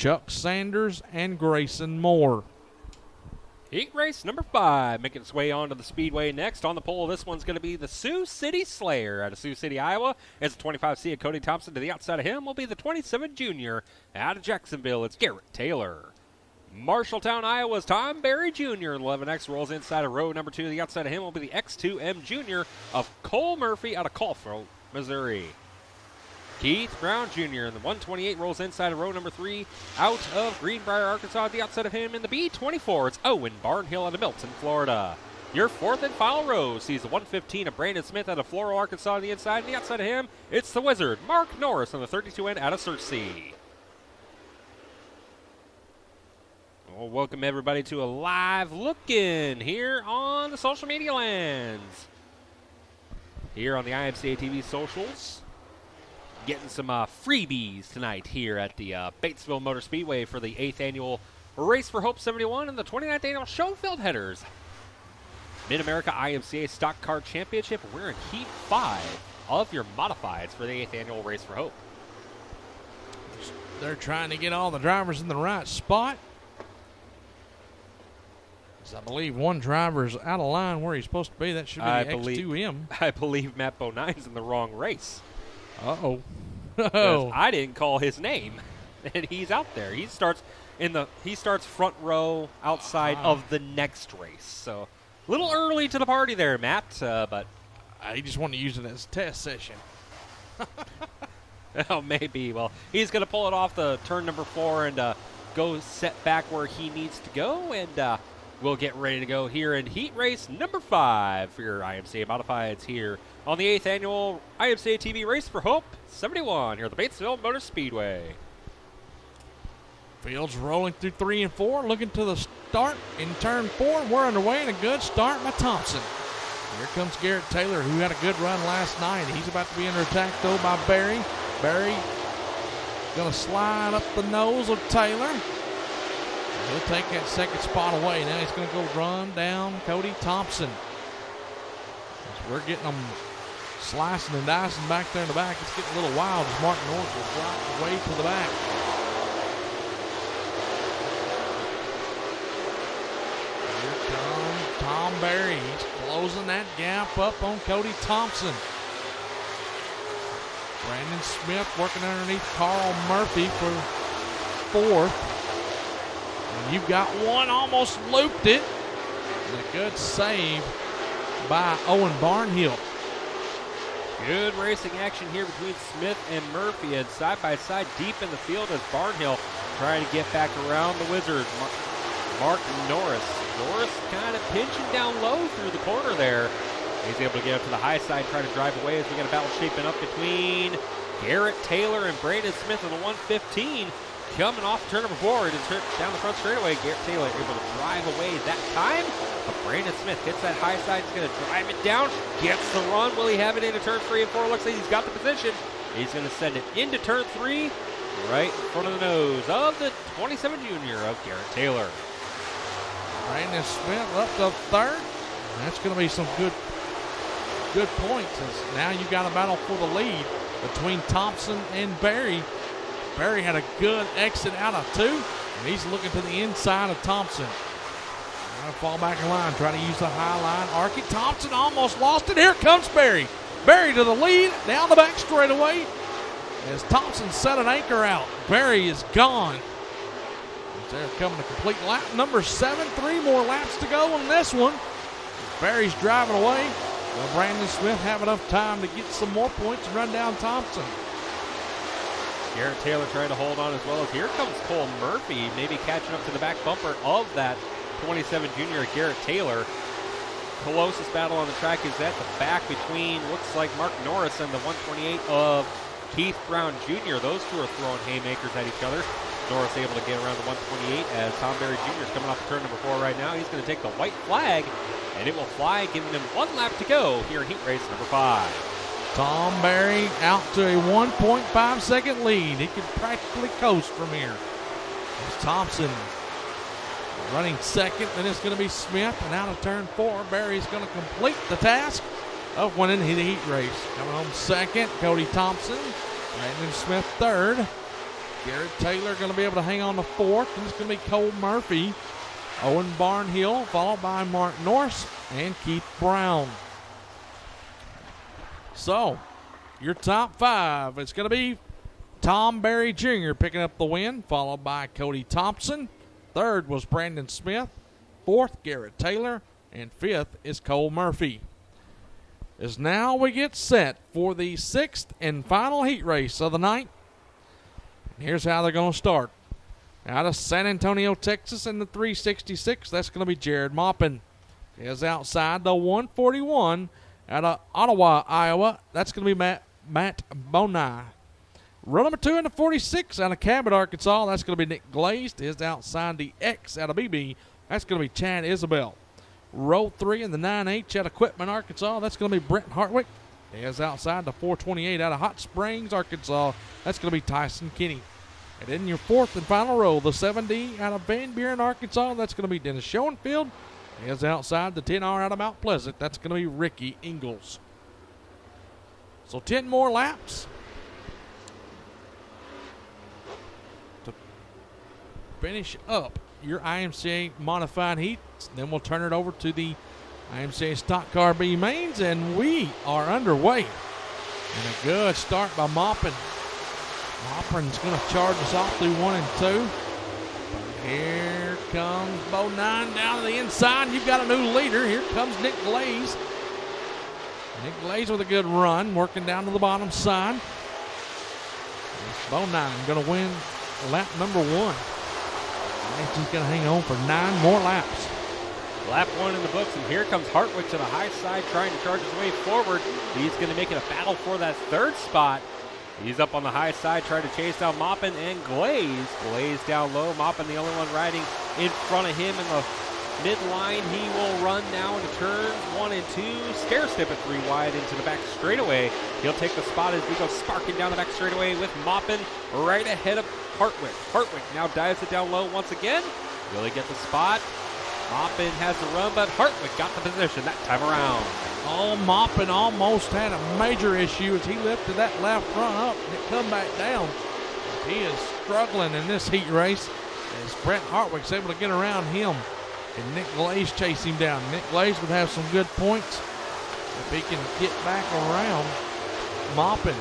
Chuck Sanders and Grayson Moore. Heat race number 5, making its way onto the speedway next. On the pole, this one's going to be the Sioux City Slayer out of Sioux City, Iowa. It's the 25C of Cody Thompson. To the outside of him will be the 27 Junior out of Jacksonville. It's Garrett Taylor. Marshalltown, Iowa's Tom Berry Jr. 11X rolls inside of row number 2. To the outside of him will be the X2M Junior of Cole Murphy out of Colfax, Missouri. Keith Brown Jr. in the 128 rolls inside of row number 3 out of Greenbrier, Arkansas. At the outside of him in the B24, it's Owen Barnhill out of Milton, Florida. Your fourth and final row sees the 115 of Brandon Smith out of Floral, Arkansas on the inside. And the outside of him, it's the Wizard, Mark Norris on the 32N out of Searcy. Well, welcome everybody to a live look-in here on the social media lands. Here on the IMCA TV socials. Getting some freebies tonight here at the Batesville Motor Speedway for the 8th annual Race for Hope 71 and the 29th annual Schoenfeld Headers Mid-America IMCA Stock Car Championship. We're in Heat 5 of your modifieds for the 8th annual Race for Hope. They're trying to get all the drivers in the right spot. I believe one driver's out of line where he's supposed to be. That should be the X2M. I believe Matt Bonine's in the wrong race. Uh-oh. I didn't call his name, and he's out there. He starts front row outside of the next race. So a little early to the party there, Matt. But he just wanted to use it as a test session. Oh, maybe. Well, he's going to pull it off the turn number 4 and go set back where he needs to go, and we'll get ready to go here in heat race number 5 for your IMCA Modifieds here on the 8th annual IMCA TV Race for Hope 71 here at the Batesville Motor Speedway. Fields rolling through 3 and 4, looking to the start in turn 4, and we're underway, and a good start by Thompson. Here comes Garrett Taylor, who had a good run last night. He's about to be under attack, though, by Barry. Barry going to slide up the nose of Taylor. He'll take that second spot away. Now he's going to go run down Cody Thompson. As we're getting them slicing and dicing back there in the back. It's getting a little wild as Mark Norris will drop away to the back. Here comes Tom Berry. He's closing that gap up on Cody Thompson. Brandon Smith working underneath Carl Murphy for 4th. And you've got one almost looped it. And a good save by Owen Barnhill. Good racing action here between Smith and Murphy, and side by side deep in the field as Barnhill trying to get back around the Wizard, Mark Norris. Norris kind of pinching down low through the corner there. He's able to get up to the high side, try to drive away as we got a battle shaping up between Garrett Taylor and Brandon Smith on the 115. Coming off turn number 4 to turn down the front straightaway. Garrett Taylor able to drive away that time. But Brandon Smith hits that high side. He's going to drive it down. Gets the run. Will he have it into turn 3 and 4? Looks like he's got the position. He's going to send it into turn 3 right in front of the nose of the 27 junior of Garrett Taylor. Brandon Smith up to 3rd. That's going to be some good points. As now you got a battle for the lead between Thompson and Barry. Barry had a good exit out of 2, and he's looking to the inside of Thompson. Trying to fall back in line, trying to use the high line. Arky Thompson almost lost it. Here comes Barry. Barry to the lead, down the back straightaway. As Thompson set an anchor out, Barry is gone. They're coming to complete lap number 7. 3 more laps to go on this one. Barry's driving away. Will Brandon Smith have enough time to get some more points and run down Thompson? Garrett Taylor trying to hold on as well as here comes Cole Murphy, maybe catching up to the back bumper of that 27 junior Garrett Taylor. Closest battle on the track is at the back between looks like Mark Norris and the 128 of Keith Brown Jr. Those two are throwing haymakers at each other. Norris able to get around the 128 as Tom Berry Jr. is coming off turn number 4 right now. He's going to take the white flag, and it will fly, giving them 1 lap to go here in heat race number 5. Tom Berry out to a 1.5 second lead. He could practically coast from here. It's Thompson running 2nd, then it's going to be Smith, and out of turn 4, Berry's going to complete the task of winning the heat race. Coming home 2nd, Cody Thompson. Brandon Smith 3rd. Garrett Taylor going to be able to hang on to fourth. And it's going to be Cole Murphy, Owen Barnhill, followed by Mark Norris and Keith Brown. So, your top five, it's going to be Tom Berry Jr. picking up the win, followed by Cody Thompson. Third was Brandon Smith. Fourth, Garrett Taylor. And fifth is Cole Murphy. As now we get set for the sixth and final heat race of the night. And here's how they're going to start. Out of San Antonio, Texas in the 366, that's going to be Jared Maupin. Is outside the 141. Out of Ottawa, Iowa, that's going to be Matt Bonai. Row number 2 in the 46 out of Cabot, Arkansas, that's going to be Nick Glazed. Is outside the X out of BB, that's going to be Chad Isabel. Row 3 in the 9H out of Quitman, Arkansas, that's going to be Brent Hartwick. Is outside the 428 out of Hot Springs, Arkansas, that's going to be Tyson Kinney. And in your fourth and final row, the 7D out of Van Buren, Arkansas, that's going to be Dennis Schoenfield. Is outside the 10R out of Mount Pleasant, that's going to be Ricky Ingalls. So 10 more laps to finish up your IMCA modified heats. Then we'll turn it over to the IMCA Stock Car B mains, and we are underway. And a good start by Maupin. Maupin's going to charge us off through 1 and 2. Here comes Bo 9 down to the inside. You've got a new leader. Here comes Nick Glaze. Nick Glaze with a good run, working down to the bottom side. Bo 9 going to win lap number 1. He's going to hang on for 9 more laps. Lap 1 in the books, and here comes Hartwick to the high side trying to charge his way forward. He's going to make it a battle for that third spot. He's up on the high side trying to chase down Maupin and Glaze. Glaze down low. Maupin the only one riding in front of him in the midline. He will run now into turns 1 and 2. Stair step it 3 wide into the back straightaway. He'll take the spot as we go sparking down the back straightaway with Maupin right ahead of Hartwick. Hartwick now dives it down low once again. Will he get the spot? Maupin has the run, but Hartwick got the position that time around. Oh, Maupin almost had a major issue as he lifted that left front up and it come back down. He is struggling in this heat race as Brent Hartwick's able to get around him and Nick Glaze chase him down. Nick Glaze would have some good points if he can get back around Maupin.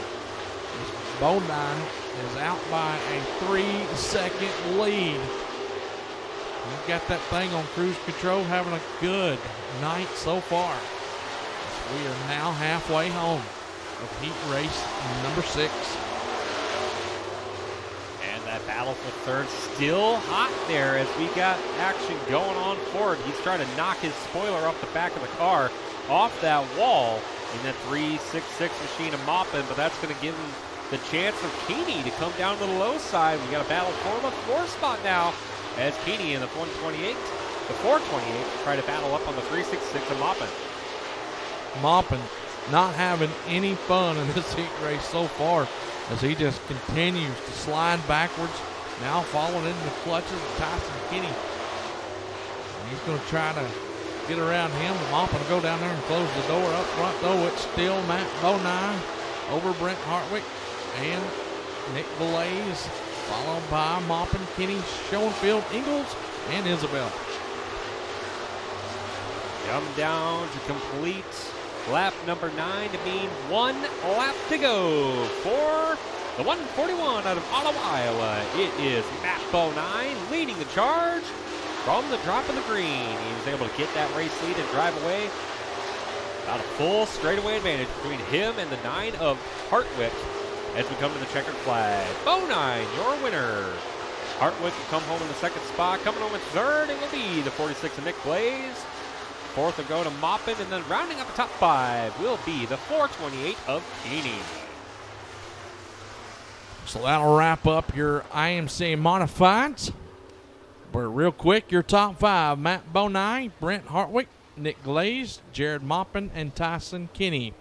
Bodine is out by a 3-second lead. We've got that thing on cruise control, having a good night so far. We are now halfway home of heat race number 6. And that battle for third still hot there as we got action going on forward. He's trying to knock his spoiler off the back of the car, off that wall in that 366 machine of Maupin, but that's going to give him the chance of Keeney to come down to the low side. We got a battle for the 4th spot now as Keeney in the 428 try to battle up on the 366 of Maupin. Maupin not having any fun in this heat race so far as he just continues to slide backwards, now falling into the clutches of Tyson Kinney. And he's going to try to get around him. Maupin will go down there and close the door up front, though. It's still Matt Bonine over Brent Hartwick and Nick Glaze, followed by Maupin, Kinney, Schoenfield, Ingalls, and Isabel. Come down to complete lap number 9 to mean 1 lap to go for the 141 out of Ottawa, Iowa. It is Matt Bonine leading the charge from the drop of the green. He was able to get that race lead and drive away. About a full straightaway advantage between him and the 9 of Hartwick as we come to the checkered flag. Bonine, your winner. Hartwick will come home in the 2nd spot. Coming home in 3rd, it will be the 46 of Nick Glaze. 4th will go to Maupin, and then rounding up the top 5 will be the 428 of Keeney. So that'll wrap up your IMCA Modifieds. But real quick, your top 5, Matt Bonine, Brent Hartwick, Nick Glaze, Jared Maupin, and Tyson Kinney.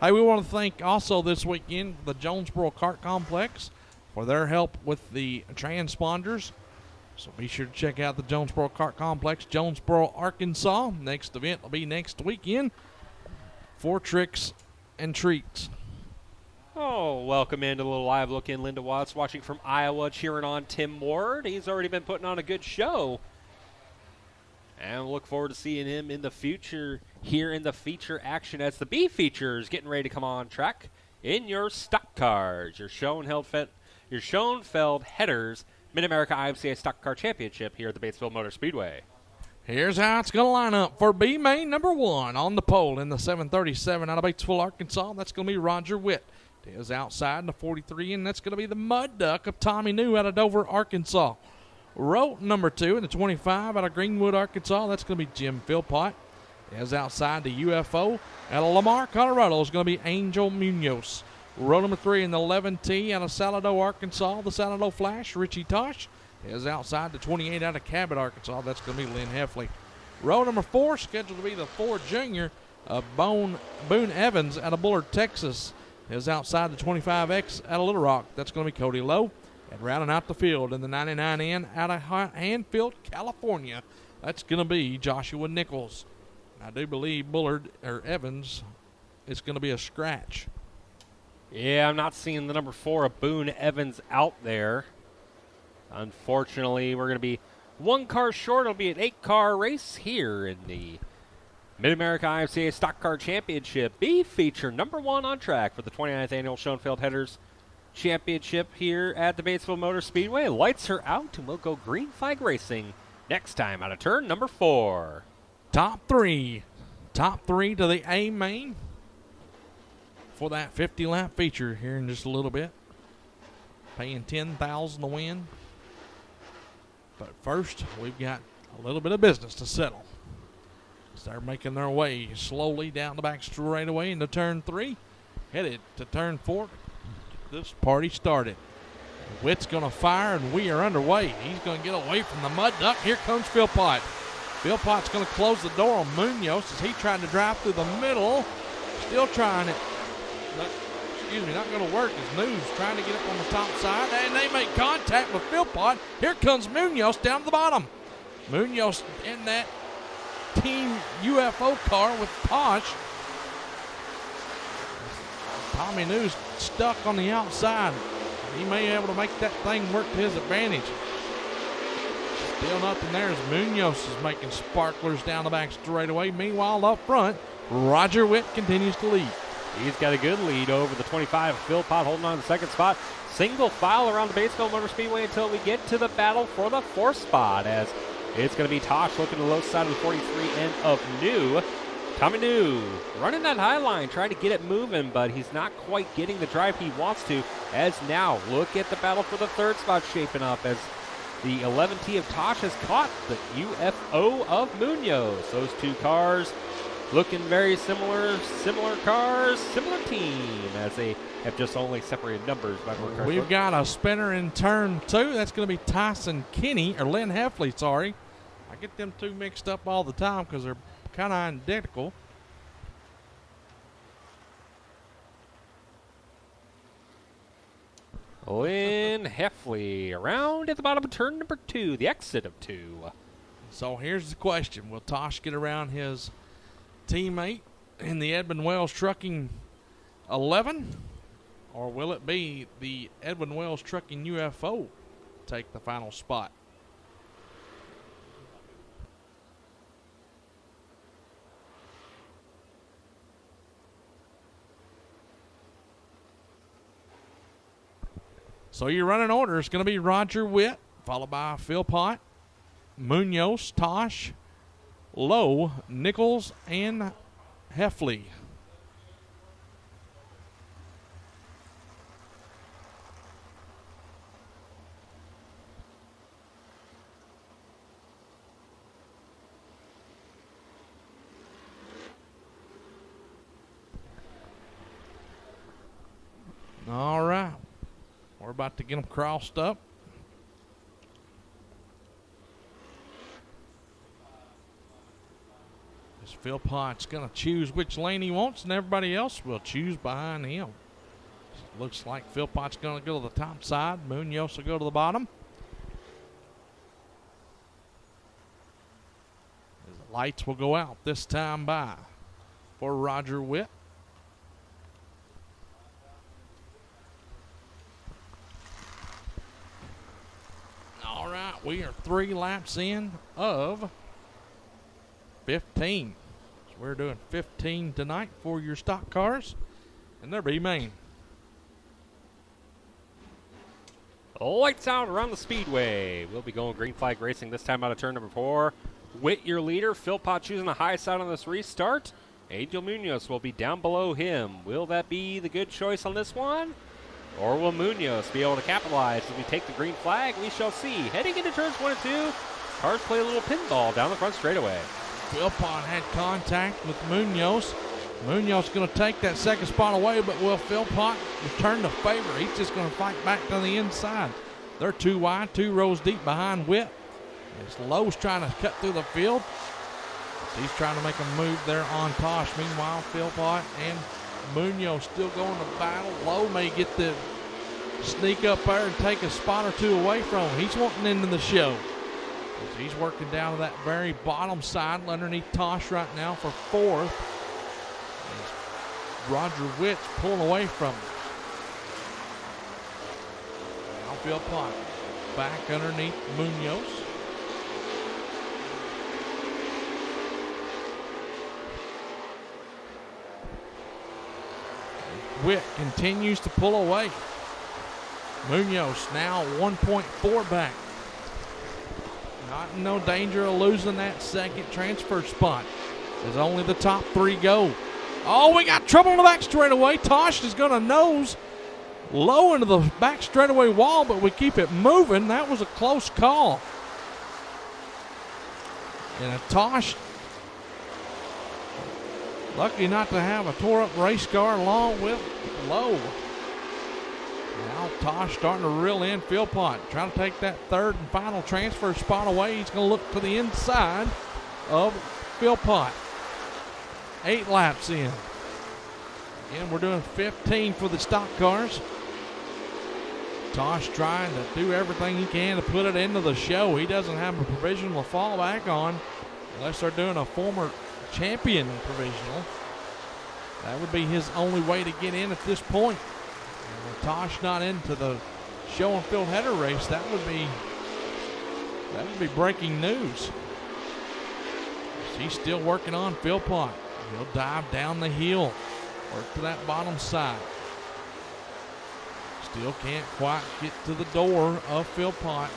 Hey, we want to thank also this weekend the Jonesboro Kart Complex for their help with the transponders. So be sure to check out the Jonesboro Kart Complex, Jonesboro, Arkansas. Next event will be next weekend for Tricks and Treats. Oh, welcome into a little live look in. Linda Watts watching from Iowa, cheering on Tim Ward. He's already been putting on a good show. And we'll look forward to seeing him in the future here in the feature action as the B feature is getting ready to come on track in your stock cars. Your Schoenfeld Headers Mid-America IMCA Stock Car Championship here at the Batesville Motor Speedway. Here's how it's going to line up for B main number 1 on the pole in the 737 out of Batesville, Arkansas. That's going to be Roger Witt. Is outside in the 43, and that's going to be the Mud Duck of Tommy New out of Dover, Arkansas. Row number 2 in the 25 out of Greenwood, Arkansas. That's going to be Jim Philpott. Is outside the UFO out of Lamar, Colorado. Is going to be Angel Munoz. Row number 3 in the 11T out of Salado, Arkansas. The Salado Flash, Richie Tosh. Is outside the 28 out of Cabot, Arkansas. That's going to be Lynn Heffley. Row number 4 scheduled to be the Ford Junior of Boone Evans out of Bullard, Texas. Is outside the 25X out of Little Rock. That's going to be Cody Lowe. And rounding out the field in the 99N out of Hanfield, California. That's going to be Joshua Nichols. I do believe Bullard or Evans is going to be a scratch. Yeah, I'm not seeing the number 4 of Boone Evans out there. Unfortunately, we're going to be 1 car short. It'll be an 8-car race here in the Mid-America IMCA Stock Car Championship B feature number 1 on track for the 29th Annual Schoenfeld Headers Championship here at the Batesville Motor Speedway. Lights are out, and we'll go green flag racing next time out of turn number 4. Top three to the A main for that 50-lap feature here in just a little bit. Paying $10,000 to win. But first, we've got a little bit of business to settle. They're making their way slowly down the back straightaway into turn 3, headed to turn 4. Get this party started. Witt's going to fire, and we are underway. He's going to get away from the Mud Duck. Here comes Philpott. Philpott's going to close the door on Munoz as he tried to drive through the middle. Still trying it. Not going to work as News trying to get up on the top side, and they make contact with Philpott. Here comes Munoz down to the bottom. Munoz in that Team UFO car with Tosh. Tommy News stuck on the outside. He may be able to make that thing work to his advantage. Still nothing there as Munoz is making sparklers down the back straightaway. Meanwhile, up front, Roger Witt continues to lead. He's got a good lead over the 25. Philpott holding on to the second spot. Single file around the Batesville Motor Speedway until we get to the battle for the 4th spot, as it's going to be Tosh looking to the low side of the 43 end of New. Tommy New running that high line, trying to get it moving, but he's not quite getting the drive he wants to. As now, look at the battle for the 3rd spot shaping up as the 11T of Tosh has caught the UFO of Munoz. Those 2 cars looking very similar cars, similar team, as they have just only separated numbers by 1 car. We've got a spinner in turn 2. That's going to be Tyson Kinney, or Lynn Heffley, sorry. I get them 2 mixed up all the time because they're kind of identical. Lynn Heffley around at the bottom of turn number 2, the exit of 2. So here's the question. Will Tosh get around his teammate in the Edmund Wells Trucking 11? Or will it be the Edwin Wells Trucking UFO take the final spot? So your running order is going to be Roger Witt, followed by Philpott, Munoz, Tosh, Lowe, Nichols, and Heffley. All right. We're about to get them crossed up. As Philpott's going to choose which lane he wants, and everybody else will choose behind him. Looks like Philpott's going to go to the top side. Munoz will go to the bottom. The lights will go out this time by for Roger Witt. We are 3 laps in of 15. So we're doing 15 tonight for your stock cars, and they're B-main. Lights out around the speedway. We'll be going green flag racing this time out of turn number 4. Witt, your leader. Philpott choosing the high side on this restart. Angel Munoz will be down below him. Will that be the good choice on this one? Or will Munoz be able to capitalize as we take the green flag? We shall see. Heading into turns 1 and 2, cars play a little pinball down the front straightaway. Philpott had contact with Munoz. Munoz going to take that second spot away, but will Philpott return the favor? He's just going to fight back to the inside. They're 2 wide, 2 rows deep behind Witt. As Lowe's trying to cut through the field. He's trying to make a move there on Tosh. Meanwhile, Philpott and Munoz still going to battle. Lowe may get the sneak up there and take a spot or 2 away from him. He's wanting into the show. He's working down to that very bottom side underneath Tosh right now for 4th. Roger Witt's pulling away from him. Now Philpott back underneath Munoz. Witt continues to pull away. Munoz now 1.4 back. Not in no danger of losing that second transfer spot as only the top 3 go. Oh, we got trouble on the back straightaway. Tosh is going to nose low into the back straightaway wall, but we keep it moving. That was a close call. And Tosh, lucky not to have a tore-up race car along with Lowe. Now Tosh starting to reel in Philpott, trying to take that 3rd and final transfer spot away. He's going to look to the inside of Philpott. 8 laps in. Again, we're doing 15 for the stock cars. Tosh trying to do everything he can to put it into the show. He doesn't have a provisional to fall back on unless they're doing a former champion provisional. That would be his only way to get in at this point. And with Tosh not into the show and field header race, that would be breaking news. He's still working on Philpott. He'll dive down the hill, work to that bottom side. Still can't quite get to the door of Philpott.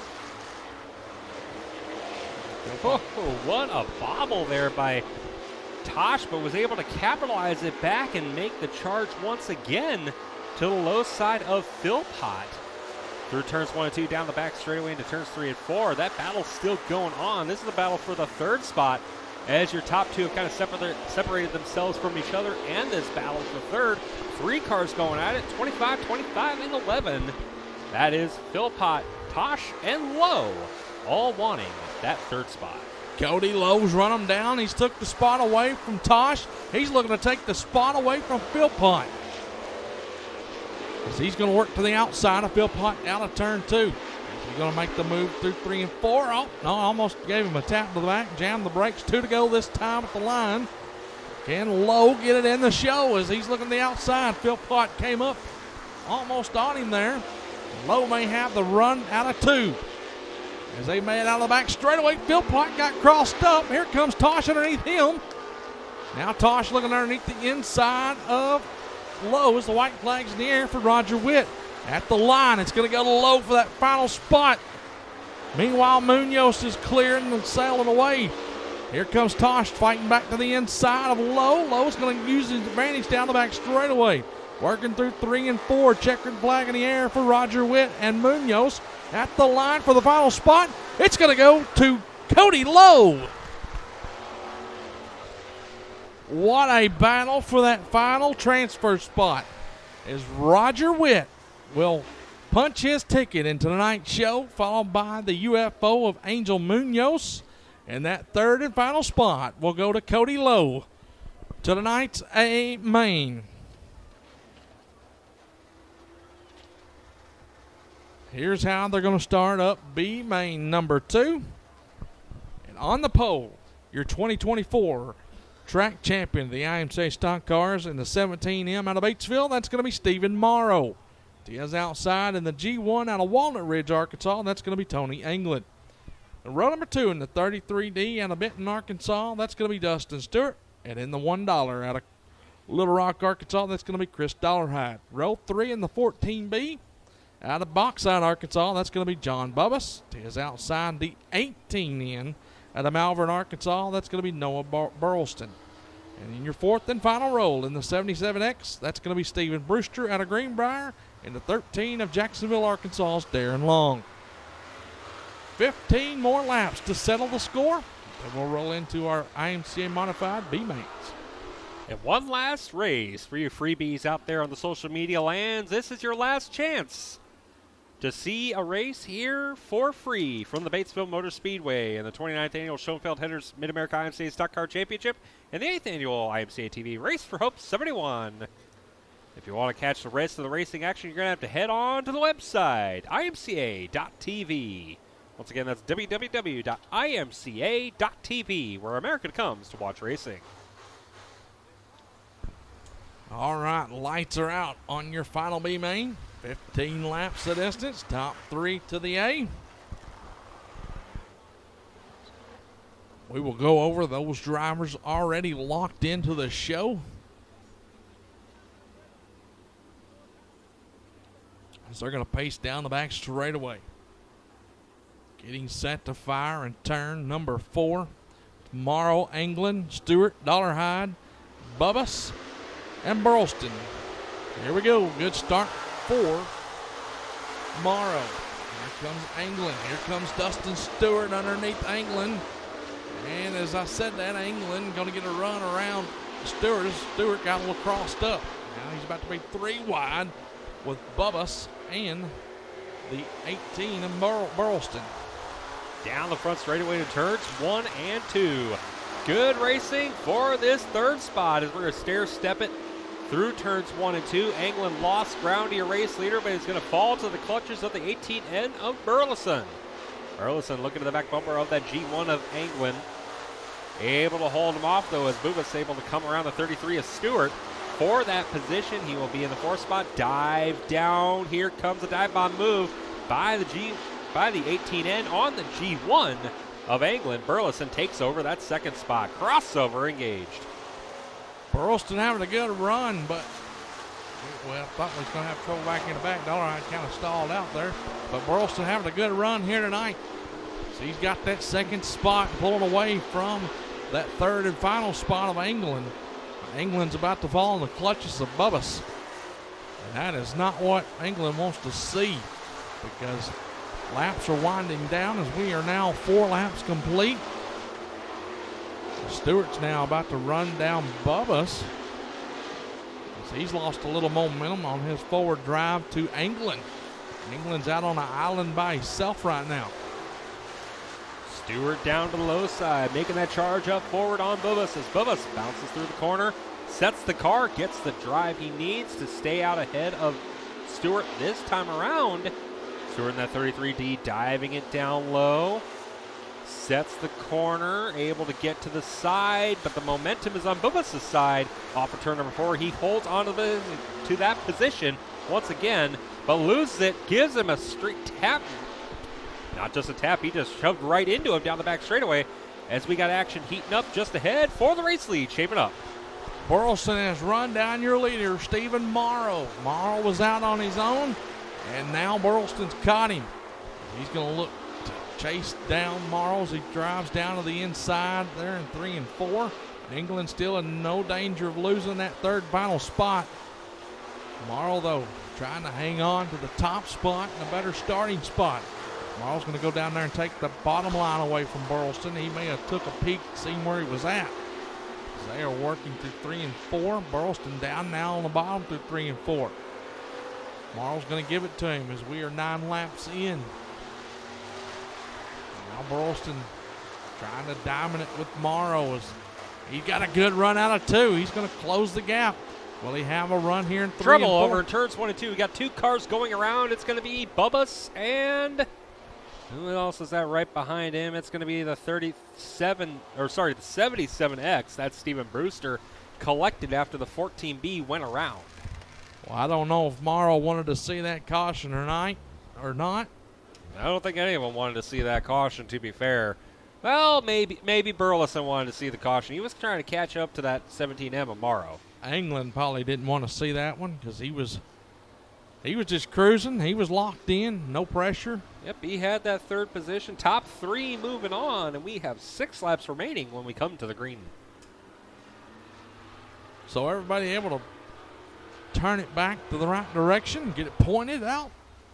Oh, what a bobble there by Tosh, but was able to capitalize it back and make the charge once again to the low side of Philpott. Through turns 1 and 2, down the back straightaway into turns 3 and 4. That battle's still going on. This is the battle for the 3rd spot, as your top 2 have kind of separated themselves from each other, and this battle for 3rd. 3 cars going at it, 25, 25, and 11. That is Philpott, Tosh, and Lowe, all wanting that 3rd spot. Cody Lowe's run him down. He's took the spot away from Tosh. He's looking to take the spot away from Philpott. As he's going to work to the outside of Philpott out of turn 2. He's going to make the move through 3 and 4. Oh, no, almost gave him a tap to the back. Jammed the brakes. 2 to go this time at the line. Can Lowe get it in the show as he's looking to the outside? Philpott came up almost on him there. Lowe may have the run out of 2. As they made it out of the back straightaway, Philpott got crossed up. Here comes Tosh underneath him. Now Tosh looking underneath the inside of Lowe as the white flag's in the air for Roger Witt. At the line, it's going to go to Lowe for that final spot. Meanwhile, Munoz is clearing and sailing away. Here comes Tosh fighting back to the inside of Lowe. Lowe's going to use his advantage down the back straightaway. Working through 3 and 4. Checkered flag in the air for Roger Witt and Munoz. At the line for the final spot, it's going to go to Cody Lowe. What a battle for that final transfer spot. As Roger Witt will punch his ticket into tonight's show, followed by the UFO of Angel Munoz. And that 3rd and final spot will go to Cody Lowe to tonight's A main. Here's how they're going to start up B main number 2. And on the pole, your 2024 track champion of the IMCA stock cars in the 17M out of Batesville, that's going to be Stephen Morrow. He is outside in the G1 out of Walnut Ridge, Arkansas, that's going to be Tony England. And row number 2 in the 33D out of Benton, Arkansas, that's going to be Dustin Stewart. And in the $1 out of Little Rock, Arkansas, that's going to be Chris Dollarhide. Row 3 in the 14B out of Bauxite, Arkansas, that's going to be John Bubbas. Tis outside the 18N out of Malvern, Arkansas, that's going to be Noah Burleston. And in your 4th and final roll in the 77X, that's going to be Stephen Brewster out of Greenbrier. In the 13 of Jacksonville, Arkansas, Darren Long. 15 more laps to settle the score. Then we'll roll into our IMCA Modified B-Mains. And one last race for you freebies out there on the social media lands. This is your last chance to see a race here for free from the Batesville Motor Speedway in the 29th Annual Schoenfeld Headers Mid-America IMCA Stock Car Championship and the 8th Annual IMCA TV Race for Hope 71. If you want to catch the rest of the racing action, you're going to have to head on to the website, imca.tv. Once again, that's www.imca.tv, where America comes to watch racing. All right, lights are out on your final B main. 15 laps the distance, top 3 to the A. We will go over those drivers already locked into the show. As they're going to pace down the back straightaway. Getting set to fire in turn number 4. Morrow, England, Stewart, Dollarhide, Bubbas, and Burleston. Here we go. Good start for Morrow. Here comes England. Here comes Dustin Stewart underneath England. And as I said that, England going to get a run around Stewart. Stewart got a little crossed up. Now he's about to be 3 wide with Bubbas and the 18 of Burleston. Down the front straightaway to turns 1 and 2. Good racing for this 3rd spot as we're going to stair-step it through turns 1 and 2. England lost ground to your race leader, but he's going to fall to the clutches of the 18N of Burleson. Burleson looking to the back bumper of that G1 of England. Able to hold him off, though, as Bubas able to come around the 33 of Stewart. For that position, he will be in the 4th spot. Dive down. Here comes a dive bomb move by the 18N on the G1 of England. Burleson takes over that 2nd spot. Crossover engaged. Burleston having a good run, but well, thought we was going to have trouble back in the back. Dollarhide kind of stalled out there, but Burleston having a good run here tonight. So he's got that 2nd spot pulling away from that 3rd and final spot of England. England's about to fall in the clutches of Bubbas. And that is not what England wants to see, because laps are winding down as we are now 4 laps complete. Stewart's now about to run down Bubbas. He's lost a little momentum on his forward drive to England. England's out on an island by himself right now. Stewart down to the low side, making that charge up forward on Bubbas as Bubbas bounces through the corner, sets the car, gets the drive he needs to stay out ahead of Stewart this time around. Stewart in that 33D diving it down low. Sets the corner, able to get to the side, but the momentum is on Bubbas' side. Off of turn number 4, he holds on to that position once again, but loses it, gives him a straight tap. Not just a tap, he just shoved right into him down the back straightaway as we got action heating up just ahead for the race lead, shaping up. Burleson has run down your leader, Stephen Morrow. Morrow was out on his own, and now Burleston's caught him. He's going to look to chase down Morrow as he drives down to the inside there in 3 and 4. England still in no danger of losing that 3rd final spot. Morrow, though, trying to hang on to the top spot and a better starting spot. Morrow's going to go down there and take the bottom line away from Burleston. He may have took a peek, seen where he was at. They are working through 3 and 4. Burleston down now on the bottom through 3 and 4. Morrow's going to give it to him as we are 9 laps in. Now Burleston trying to dominate with Morrow as he got a good run out of 2. He's going to close the gap. Will he have a run here in 3 Trouble and 4? over in turns 1 and 2. We got 2 cars going around. It's going to be Bubbas and who else is that right behind him? It's going to be the 77X. That's Stephen Brewster, collected after the 14B went around. Well, I don't know if Morrow wanted to see that caution or not. I don't think anyone wanted to see that caution, to be fair. Well, maybe Burleson wanted to see the caution. He was trying to catch up to that 17M Amaro. England probably didn't want to see that one because he was just cruising. He was locked in, no pressure. Yep, he had that third position. Top 3 moving on, and we have 6 laps remaining when we come to the green. So everybody able to turn it back to the right direction, get it pointed out,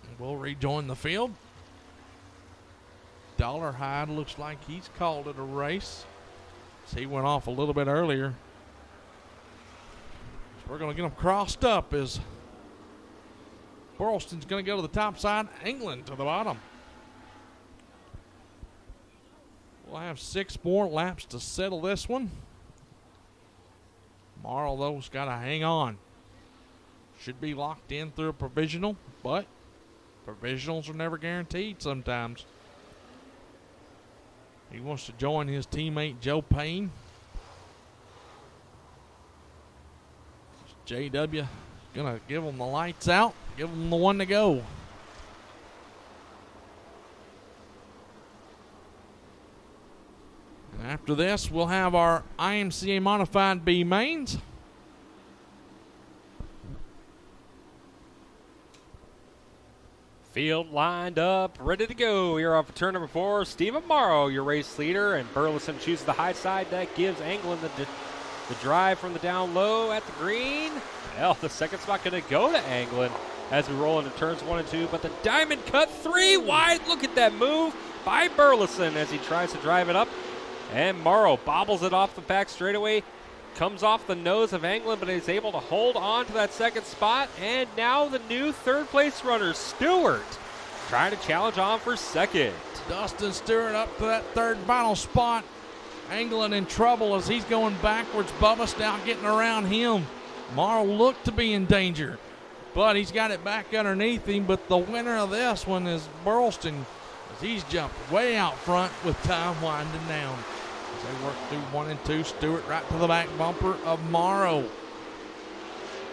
and we'll rejoin the field. Dollarhide looks like he's called it a race. So he went off a little bit earlier. So we're going to get them crossed up as Burleston's going to go to the top side, England to the bottom. We'll have 6 more laps to settle this one. Morrow, though, has got to hang on. Should be locked in through a provisional, but provisionals are never guaranteed sometimes. He wants to join his teammate Joe Payne. JW gonna give him the lights out, give him the one to go. And after this, we'll have our IMCA Modified B mains. Field lined up, ready to go. Here off of turn number 4, Stephen Morrow, your race leader, and Burleson chooses the high side. That gives England the drive from the down low at the green. Well, the second spot going to go to England as we roll into turns 1 and 2, but the diamond cut 3 wide. Look at that move by Burleson as he tries to drive it up, and Morrow bobbles it off the back straightaway. Comes off the nose of England, but is able to hold on to that second spot. And now the new third-place runner, Stewart, trying to challenge on for second. Dustin Stewart up to that third final spot. England in trouble as he's going backwards. Bubba's now getting around him. Morrow looked to be in danger, but he's got it back underneath him. But the winner of this one is Burleston, as he's jumped way out front with time winding down. They work through 1 and 2. Stewart right to the back bumper of Morrow.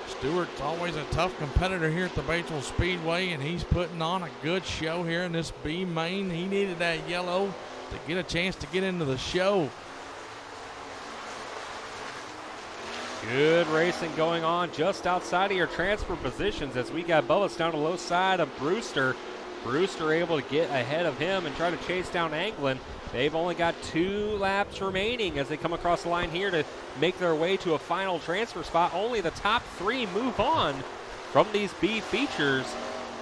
Stewart's always a tough competitor here at the Batesville Speedway, and he's putting on a good show here in this B main. He needed that yellow to get a chance to get into the show. Good racing going on just outside of your transfer positions as we got Bubba's down the low side of Brewster. Brewster able to get ahead of him and try to chase down England. They've only got 2 laps remaining as they come across the line here to make their way to a final transfer spot. Only the top 3 move on from these B features.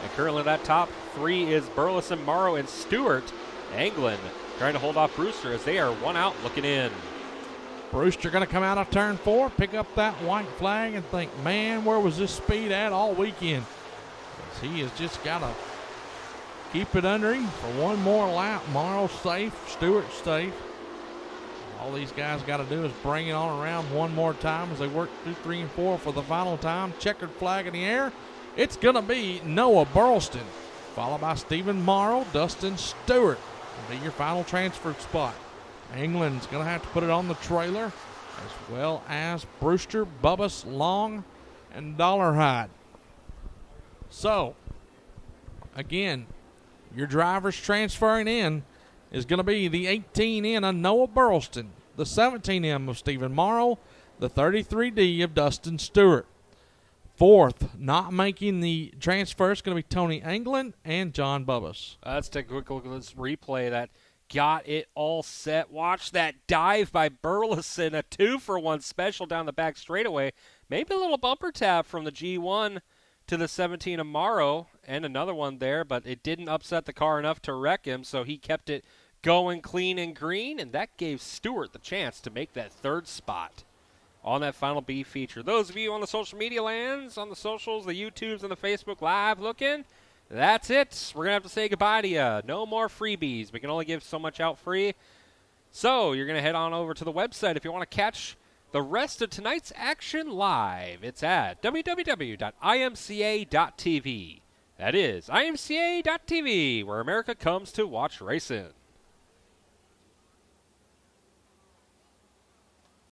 And currently that top 3 is Burleson, Morrow, and Stewart. England trying to hold off Brewster as they are 1 out looking in. Brewster going to come out of turn 4, pick up that white flag, and think, man, where was this speed at all weekend? As he has just got to keep it under him for 1 more lap. Morrow's safe, Stewart's safe. All these guys got to do is bring it on around 1 more time as they work through 3 and 4 for the final time. Checkered flag in the air. It's going to be Noah Burleston, followed by Stephen Morrow, Dustin Stewart. Will be your final transfer spot. England's going to have to put it on the trailer, as well as Brewster, Bubba's, Long, and Dollarhide. So, again, your drivers transferring in is going to be the 18N of Noah Burleston, the 17M of Stephen Morrow, the 33D of Dustin Stewart. 4th, not making the transfer, is going to be Tony England and John Bubbas. Let's take a quick look at this replay that got it all set. Watch that dive by Burleson, a 2-for-1 special down the back straightaway. Maybe a little bumper tap from the G1 to the 17 of Morrow, and another one there, but it didn't upset the car enough to wreck him, so he kept it going clean and green, and that gave Stewart the chance to make that 3rd spot on that final B feature. Those of you on the social media lands, on the socials, the YouTubes, and the Facebook Live looking, that's it. We're going to have to say goodbye to you. No more freebies. We can only give so much out free. So you're going to head on over to the website if you want to catch the rest of tonight's action live. It's at www.imca.tv. That is imca.tv, where America comes to watch racing.